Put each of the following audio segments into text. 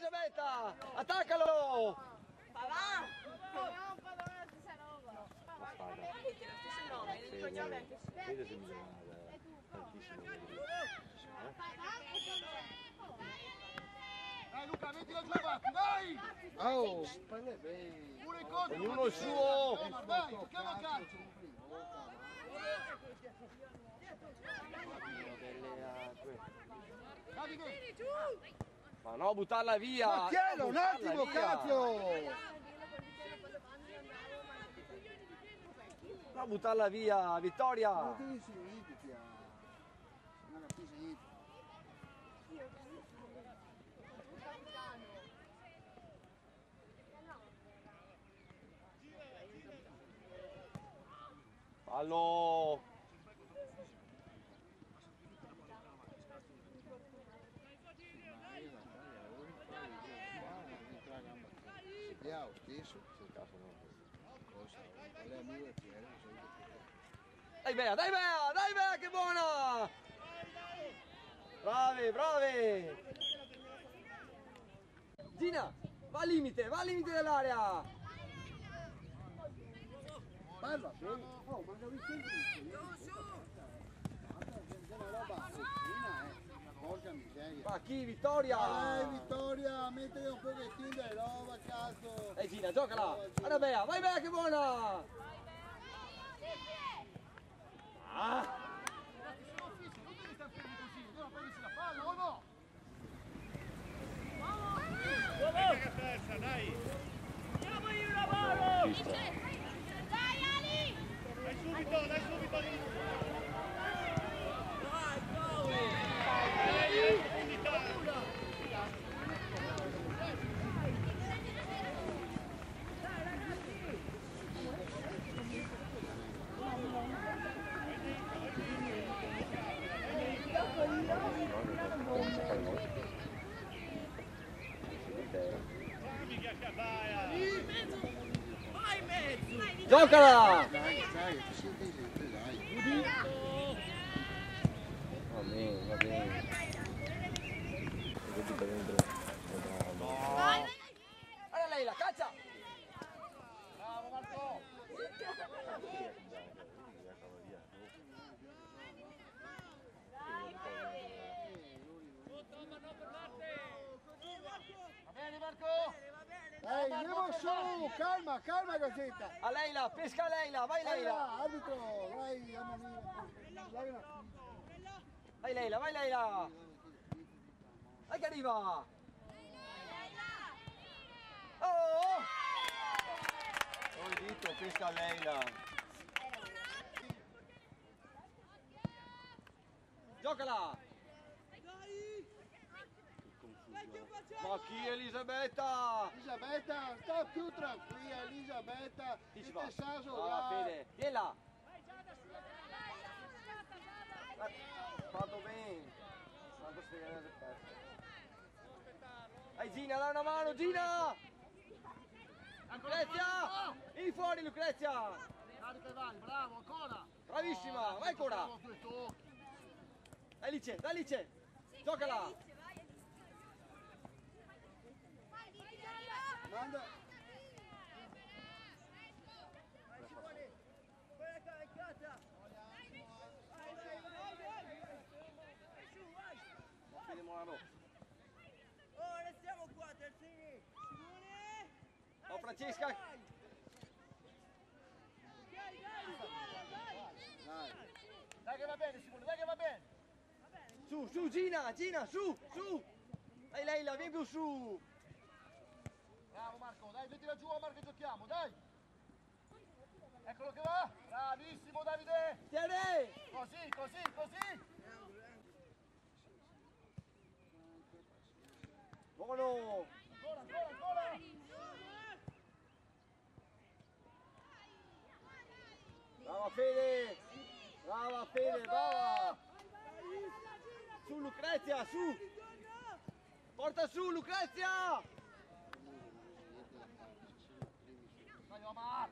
Elisabetta! Attaccalo! Papà! No, un po' la stessa roba. Avete lo stesso nome, il cognome anche se. Vedi se mi dà tantissimo. Dai Luca, mettila giù avanti, dai! Oh! Uno in contro! Ognuno il suo! Dai, giochiamo a calcio! Davide! Ma no, buttarla via! Ma tienilo un Buttarla attimo, via. cazzo! No, buttarla via, Vittoria! Ma devi seguire, non capisci niente. Fallo! Vediamo stesso. Dai Bea, che buona! Bravi, bravi! Gina, va al limite dell'area! Parla, oh, ma devi sentire. Una roba assassina, porca miseria. Ma chi, Vittoria? Dai Vittoria, mettete un pochettino di roba, cazzo. Gina, giocala! Guarda Bea, vai Bea, che buona! Ah! Sono fissi, non devi stare fermi così, devono prendersi la palla o no? Che persa, dai! Andiamo io lavoro! Dai Ali! Dai subito, dai subito! Dai, profondità! Mica cabaia! Vai in mezzo! Giocala! Dai, ti senti sempre, dai. Va bene. Guarda Leila, caccia! Bravo Marco! Va bene Marco! Dai, andiamo su! Calma, calma Gazzetta! A Leila, pesca Leila, vai Leila! Arbitro, dai, andiamo via! Vai Leila! Dai che arriva! Oh! Col dito, pesca Leila! Giocala! Ma chi Elisabetta? Elisabetta, sta più tranquilla Elisabetta! Dici Che va! saso Ah, là! Fede, vieni là! Fatto bene! Tanto spiegare le pezze. Dai Gina, dai una mano, Gina! Lucrezia! Vieni fuori Lucrezia! Carica e vai, bravo, ancora! Bravissima, vai ancora! Dai Lice! Giocala! Manda! Fede Morano. Oh, restiamo qua, terzini! Oh Francesca! Dai che va bene Simone, dai che va bene! Su Gina, su! Dai Leila, vieni più su! Bravo Marco, dai, mettila giù a Marco e giochiamo, dai! Eccolo che va! Bravissimo Davide! Tieni! Così! Buono! Ancora! Brava Fede, brava! Su Lucrezia, su! Porta su Lucrezia! Dai Omar!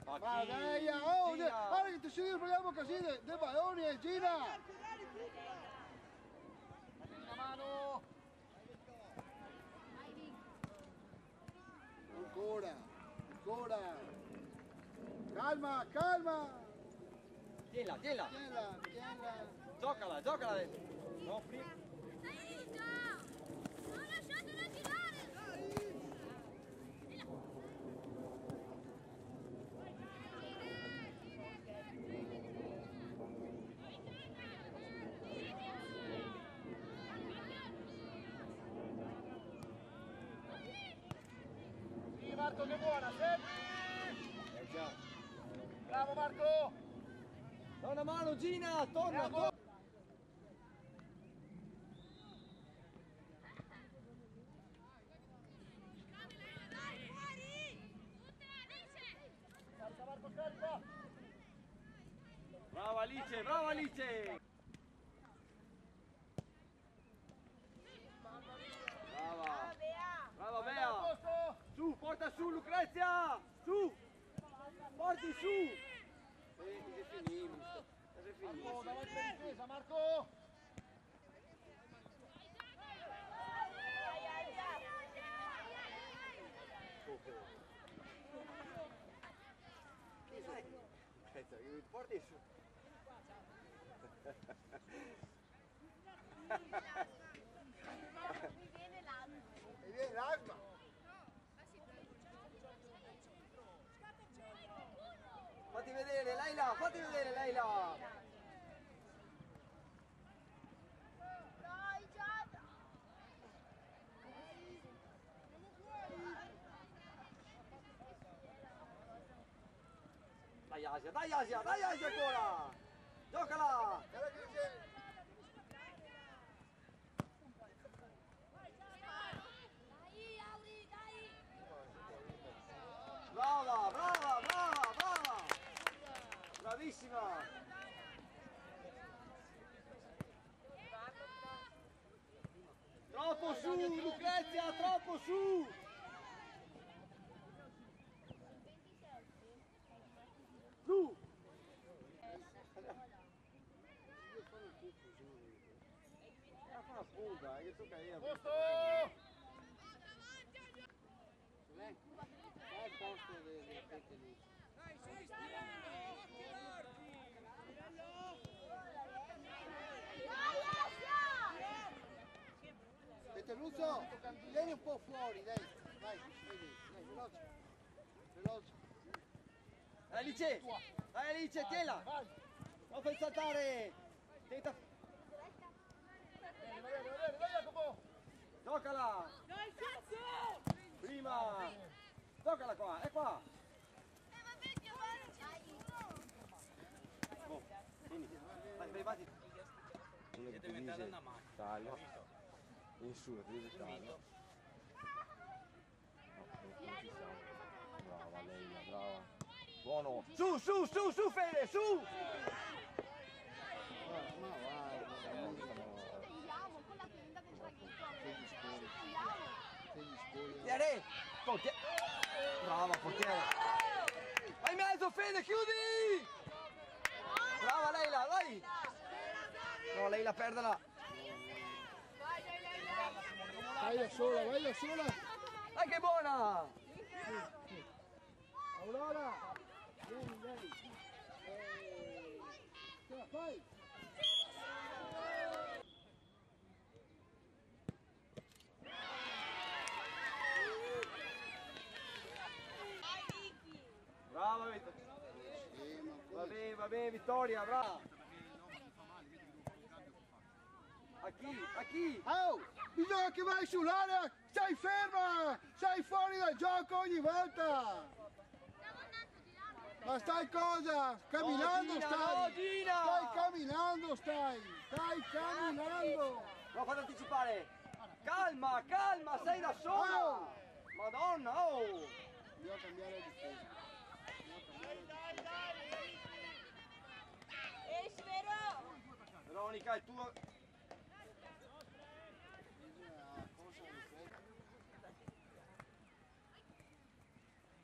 Ma Ma chi? dai, oh, Gina. guarda che ti si proviamo così dei balloni, Gina! Dai una mano! calma, calma. Tienila, tienila. Tienila, tienila. Giocala, giocala adesso. No, prima. Non lasciatela tirare! Sì, Marco, che buona, segui. Già. Bravo Marco. Da una mano, Gina, torna, Bravo. torna. Carica Marco, scarica. Brava Alice, brava Alice. Brava. Brava Al Bea. posto. Su, porta su Lucrezia. Su. Porti su. E finimos. E Marco, finimos. davanti alla difesa, Marco. Porti su. Mi viene l'altro. E viene l'asma. Fatti vedere, Leila, fatti vedere, Leila. Dai, Giada! Dai Asia, dai Asia, dai Asia ancora. Giocala. Guarda che dice. Dai, Auri, dai! Brava, brava, brava, brava. Bravissima. Troppo su, Lucrezia, troppo su. Su. Fa una punta, che tocca io. Posto. È il posto del Petelì. Peteluzzo, vieni un po' fuori, dai. Vai, dai, veloce. Veloce. Alice, dai Alice, tienila. Vai. Non fai saltare. Tenta. Va bene, vai Jacopo. Giocala. Prima. Giocala qua, è qua. Vabbè, Giovanni, Oh, vieni. Vai, vai. È diventata una macchina. In su, devi taglio. Brava Leila, brava. Buono. Su, su, su, su Fede, su. Tagliamo con la tenda del traghetto. Tagliamo. Tieni. Brava portiere. Vai in mezzo Fede, chiudi. Brava Leila, vai. No, Leila perdela. Vai da sola, vai da sola. Dai che buona. Aurora. Vieni, vieni. Ce la fai? Brava Vittoria. Va bene Vittoria, brava. A chi? A chi? Oh, bisogna che vai sull'area. Stai ferma. Sei fuori dal gioco ogni volta. Ma stai cosa? Camminando No, Gina, stai! no, Gina! Stai camminando stai! Stai camminando! Non fate anticipare! Calma, calma, sei da sola! Oh! Madonna, oh! Bisogna cambiare la difesa. Veronica, il tuo...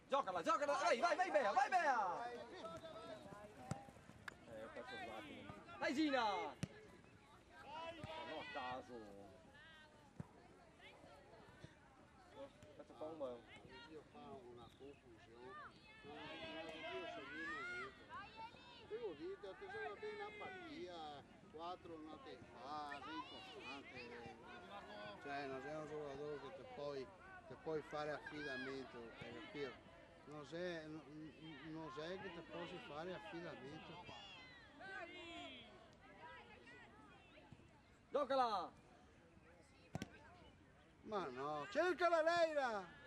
Giocala, giocala! Vai, vai, vai Bea, vai Bea! Ho perso il attimo. Vai Gina! No, a caso! Faccio fa un... Io fa una confusione. Io ho detto che sono bene a partita, 4 notti fa, 5 anche. Cioè non sei un giocatore che te puoi fare affidamento, hai capito? Non sei che te posso fare affidamento. Giocala! Ma no, cercala Leila!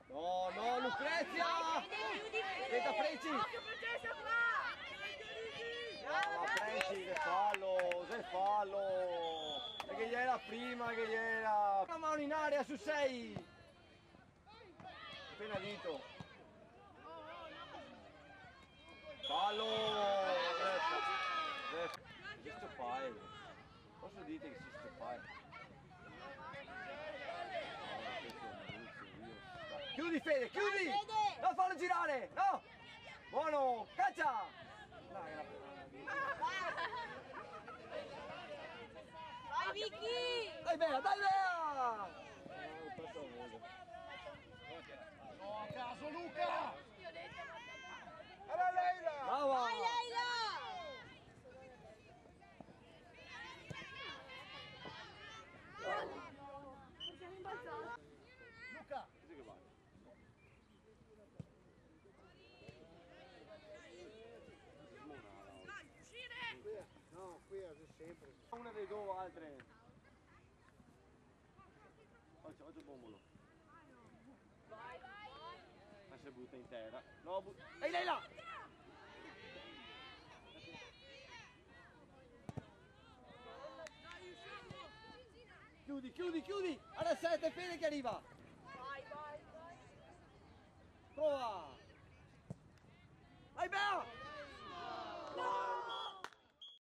No, no, Lucrezia! Aspetta, Frecci! Occhio Francesco qua! No, Frecci, che fallo! E che gli era prima, che gli era... Una mano in area su 6! Appena dito! Fallo! Questo fai? Posso dire che si fai? Chiudi Fede, chiudi! Non fallo girare! No! Buono! Caccia! Vai Vicky! Dai Bea, dai Bea! No, a caso Luca! Allora Leila! Brava! Vai Leila! Siamo imbalzati. Luca! Così che vai. No, qui è sempre. Una dei due altre. Oggi il bombolo. Ma si butta in terra. No, ehi lei là! Chiudi, chiudi, chiudi! Adesso è Fede che arriva!